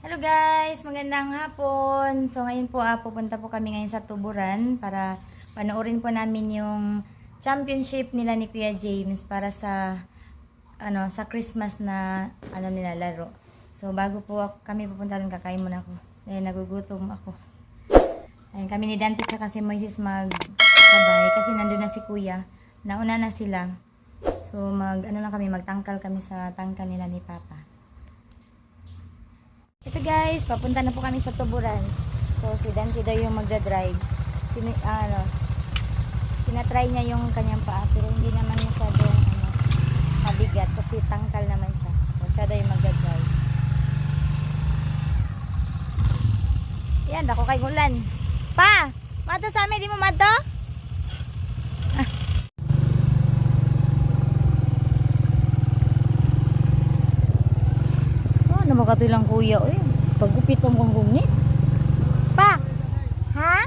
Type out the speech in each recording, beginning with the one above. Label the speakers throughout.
Speaker 1: Hello guys! Magandang hapon! So ngayon po pupunta po kami ngayon sa Tuburan para panoorin po namin yung championship nila ni Kuya James para sa sa Christmas na nila laro. So bago po kami pupunta rin, kakain muna ako dahil nagugutom ako. Ayun, kami ni Dante tsaka si Moises magsabay kasi nandun na si Kuya. Nauna na sila. So magtangkal kami sa tangkal nila ni Papa. Ito guys, papunta na po kami sa Tuburan. So si Dante daw yung magdadrive. Tinatry niya yung kanyang paa pero hindi naman masyadong mabigat kasi tangkal naman siya. So siya daw yung magdadrive. Yan, dako kay ulan. Pa! Mato sa amin, di mo mato? Ano makatoy lang kuya, oy. Pagupit pa mo kong gunit. Pa! Ha?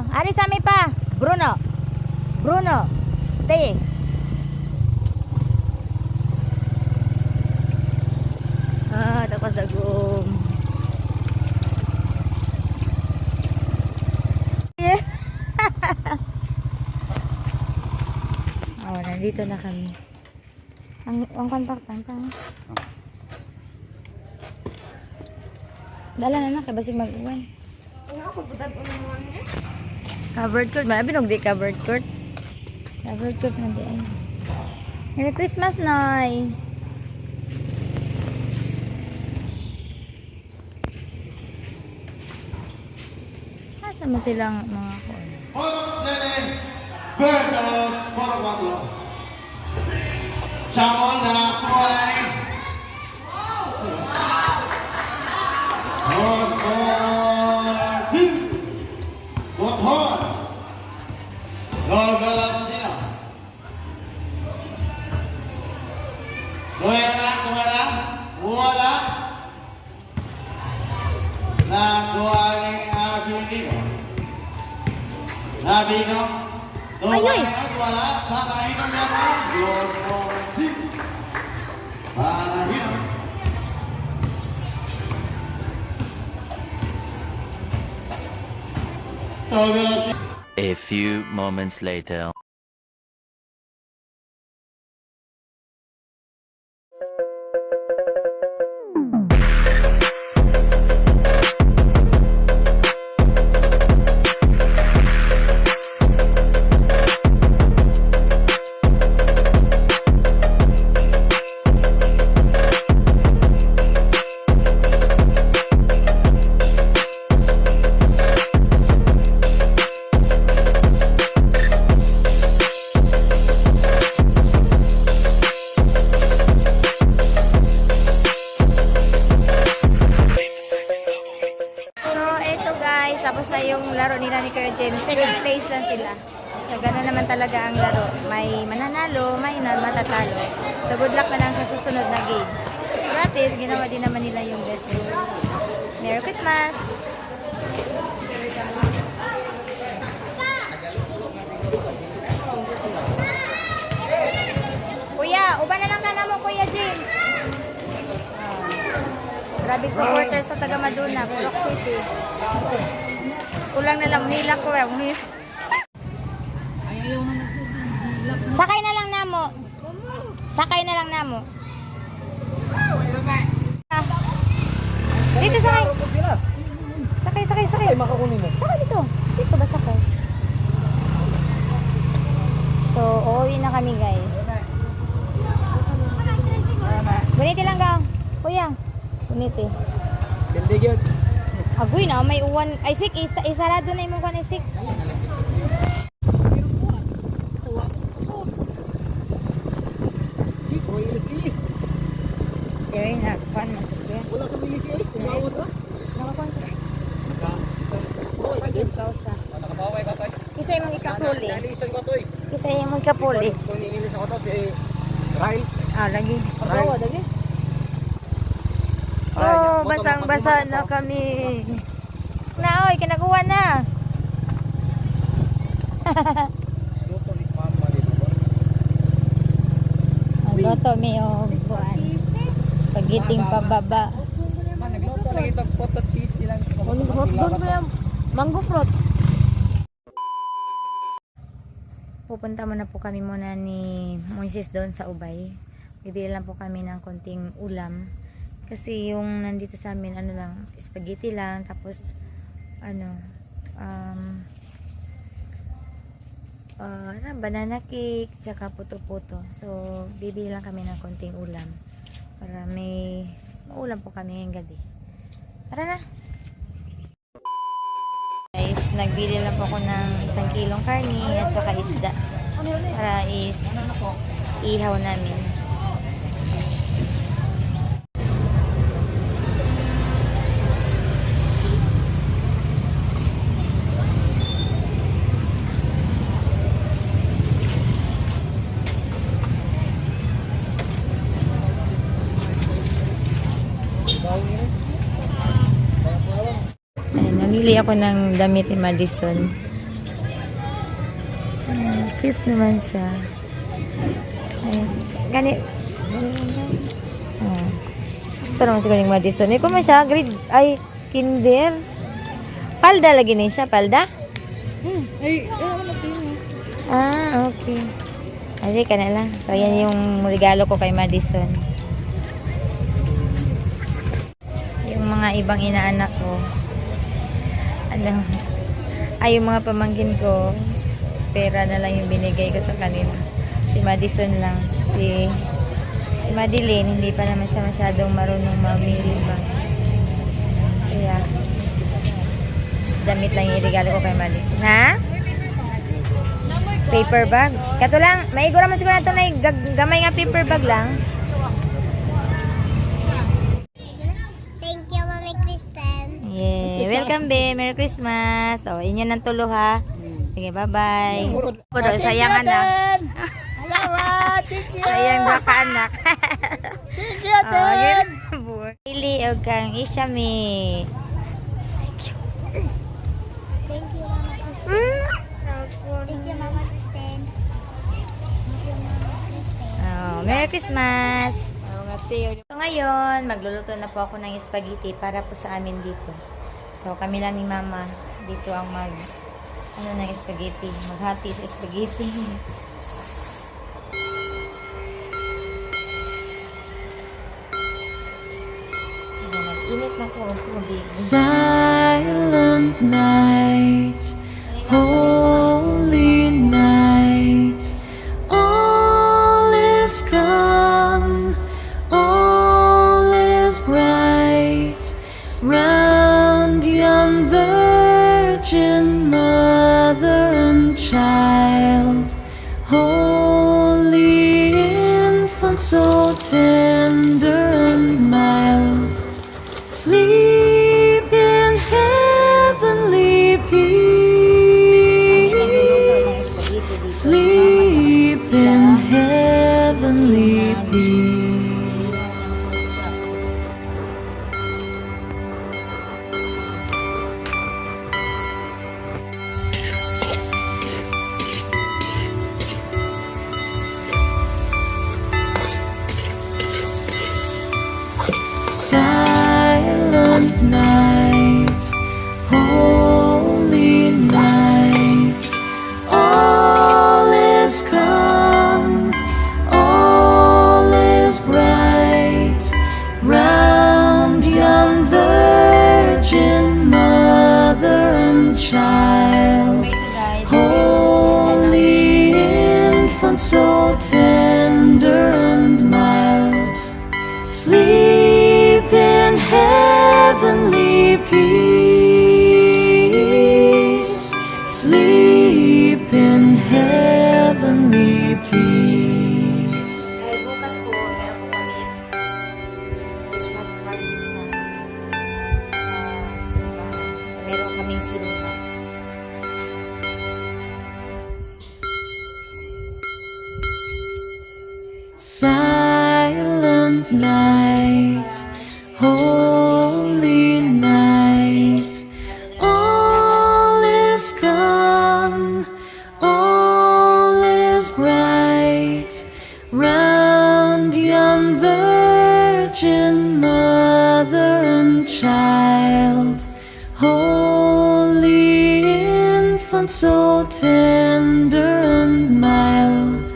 Speaker 1: Ari sa amin pa. Bruno. Bruno, stay. Tapos dagom. Nandito na kami. Ang kontak tantang. Dala na kay basig mag-uwan. Covered court ba? Binog di covered court. Covered court na di ay. Merry Christmas, Noy. Sama silang mga kuwan.
Speaker 2: Versus Porobato. Chamon na kuway. Bothon. Galasina. Kumara. Wala. Nakuha ng Abino. Nabino.
Speaker 1: Ayoy!
Speaker 2: Wala. Panahinom naman. Panahinom.
Speaker 3: A few moments later.
Speaker 1: Tapos na yung laro nila ni Kuya James. Second place lang sila. So, gano'n naman talaga ang laro. May mananalo, may matatalo. So, good luck na lang sa susunod na games. Gratis, ginawa din naman nila yung best game. Merry Christmas! Kuya, uban na lang ka mo, Kuya James. Grabe supporters sa taga Maduna, Purok City. Kulang na lang, nila ko eh. Sakay na lang namo. Sakay na lang namo. Dito sakay. Sakay.
Speaker 2: Makakunin mo.
Speaker 1: Sakay dito. Dito ba sakay? So, uuwi na kami guys. Guniti lang ka. Kuya. Guniti.
Speaker 2: Hindi yun.
Speaker 1: Agoy na, may uwan. Ay, sik, isarado na yung mukha ni sik. Ay, nakakuan mo siya.
Speaker 2: Wala ka may isi. Kumawat ka.
Speaker 1: Nakakuan siya. Pag-kausa.
Speaker 2: Nakabaway ka tayo.
Speaker 1: Kisa yung mga ikapuli.
Speaker 2: Nalisan ko to eh.
Speaker 1: Kisa yung mga ikapuli.
Speaker 2: Kung niilis ako to si Ryle.
Speaker 1: Lagi.
Speaker 2: Pagkawa,
Speaker 1: lagi. Oh, basang-basa na kami. Naoy, kinakuha na.
Speaker 2: Luto ni Mama dito.
Speaker 1: Ang loto may buwan. Spaghetti pababa.
Speaker 2: fruit. Itong photo cheese silang.
Speaker 4: Only fruit doon ba yung mango fruit?
Speaker 1: Pupunta muna po kami muna ni Moises doon sa Ubay. Bibili lang po kami ng konting ulam. Kasi yung nandito sa amin, ano lang, spaghetti lang. Tapos, banana cake, tsaka puto-puto. So, bibili lang kami ng konting ulam. Para may ulam po kami ngayong gabi. Tara na! Guys, nagbili lang po ako ng 1 kilong karni at saka isda. Para ihaw namin. Ayan, namili ako ng damit ni Madison. Cute naman siya. Ayan. Ganit. Sakto naman siguro yung Madison. Eh, kung siya, grade, ay, kinder. Palda lagi na siya, palda? Okay. Ay, ka na lang. So, yan yung regalo ko kay Madison. Yung mga ibang inaanak ko, yung mga pamangkin ko, pera na lang yung binigay ko sa kanila. Si Madison lang. Si Madeline, hindi pa naman siya masyadong marunong mamili ba. Kaya, damit lang yung regalo ko kay Madison. Ha? Paper bag? Kato lang, maigura man siguro na ito na gamay nga paper bag lang.
Speaker 5: Thank you, Mami Kristen.
Speaker 1: Yeah, welcome be. Merry Christmas. O, inyo ng tulo ha. Sige, bye-bye. Puro, sayang anak.
Speaker 4: Salamat! Thank you!
Speaker 1: Sayang dua ka anak.
Speaker 4: Thank you, Ate!
Speaker 1: Pili o kang isyami.
Speaker 5: Thank you, Mama Kristen. Thank you, Mama Kristen. Thank you, Mama Kristen.
Speaker 1: Oh, Merry Christmas.
Speaker 4: Teo.
Speaker 1: So ngayon, magluluto na po ako ng spaghetti para po sa amin dito. So kami lang ni Mama dito ang ng spaghetti, maghati sa spaghetti. Nag-init na po ang tubig.
Speaker 6: Silent night, holy night, all is calm, all is bright, round yon virgin mother and child, holy infant, so tender and mild. Sleep in heavenly peace. Sleep in heavenly peace. Silent night, holy night, all is calm, all is bright, round yon virgin mother and child, holy infant, so tender and mild. Sleep in heavenly peace. Sleep in heavenly peace.
Speaker 1: Dahil bukas po, meron po kami Christmas party sa simbahan. Meron kaming simbahan.
Speaker 6: Silent night, holy night, all is calm, all is bright, round yon virgin mother and child. infant so tender and mild,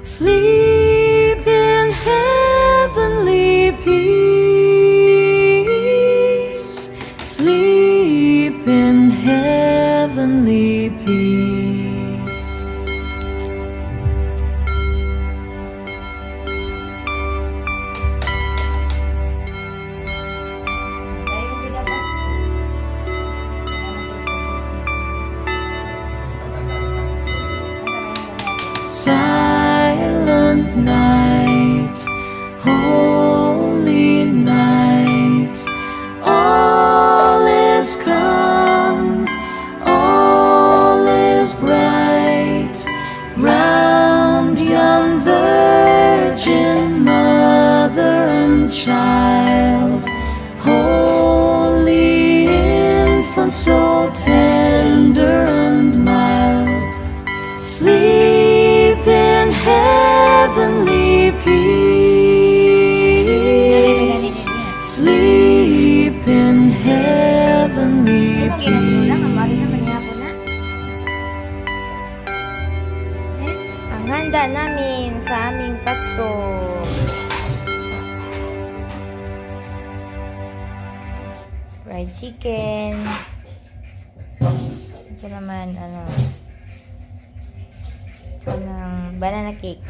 Speaker 6: sleep in heavenly peace, sleep in heavenly peace.
Speaker 1: Tayo bilang Pasko.
Speaker 6: Silent night, holy night, all is calm, all is bright, round young virgin mother and child, holy infant so tender and mild, sleep in heavenly peace, sleep in heavenly peace.
Speaker 1: Ang handa namin sa aming Pasko. Fried chicken. Ito naman, banana cake.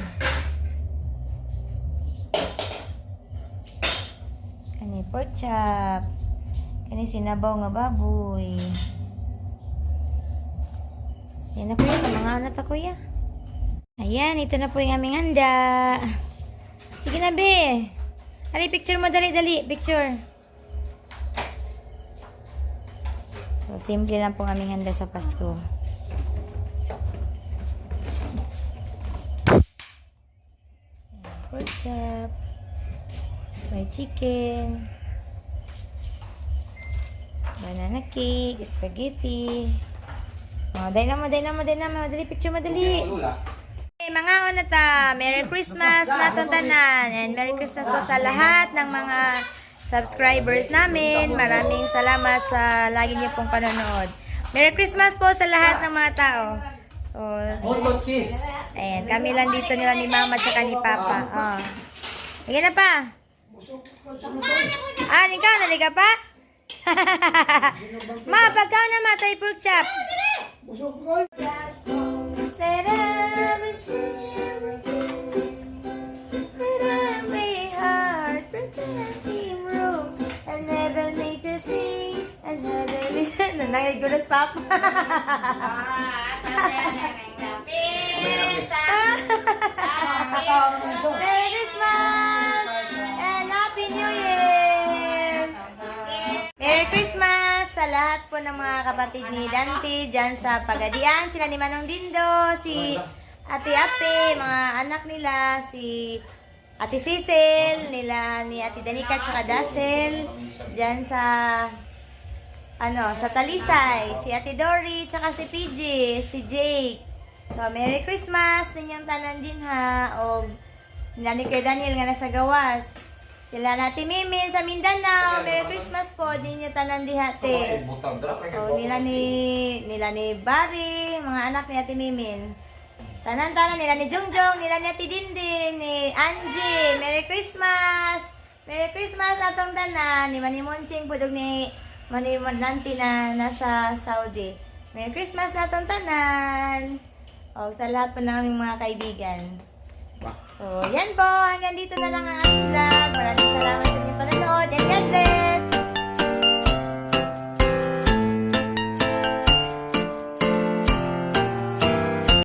Speaker 1: Kani pork chop. Kani sinabaw nga baboy. Yan na kuya, mga anak na kuya. Ayan, ito na po yung aming handa. Sige na, be. Dali, picture mo. Dali, picture. So, simple lang po aming handa sa Pasko. Pork chop. Fried chicken. Banana cake. Spaghetti. Oh, dali na mo. Dali, picture mo, dali. Hey, mga una ta, Merry Christmas natong tanan, and Merry Christmas po sa lahat ng mga subscribers namin. Maraming salamat sa lagi niyo pong panonood. Merry Christmas po sa lahat ng mga tao. So,
Speaker 2: Auto cheese.
Speaker 1: ayan, kami lang dito nila ni Mama at ni Papa. Oh. Ayan na pa. Ikaw, naliga pa? Ma, pagkaw na matay pork chop. Let every let every heart pretend room, and heaven nature sing, and heaven listen. Nangigulas pa ako. Merry Christmas and Happy New Year! Merry Christmas sa lahat po ng mga kapatid ni Dante dyan sa Pagadian. Sila ni Manong Dindo, si Ate Ape, mga anak nila, si Ate Cecil, nila ni Ate Danica tsaka Dasel, dyan sa sa Talisay, si Ate Dory, tsaka si PJ, si Jake. So, Merry Christmas ninyong tanan din ha. O, nila ni Kuya Daniel nga nasa gawas. Sila natin Mimin sa Mindanao. Merry Christmas po. Din nyo tanan dihate. O, nila ni Barry, mga anak ni Ate Mimin. Tanan-tanan nila ni Jongjong, nila ni Ate Dindin, ni Angie. Merry Christmas! Merry Christmas atong tanan. Ni Manny Monching, pudog ni Manny Nanti na nasa Saudi. Merry Christmas na atong tanan. O, sa lahat po ng aming mga kaibigan. So, yan po. Hanggang dito na lang ang aming vlog. Maraming salamat sa inyong panonood. And God bless!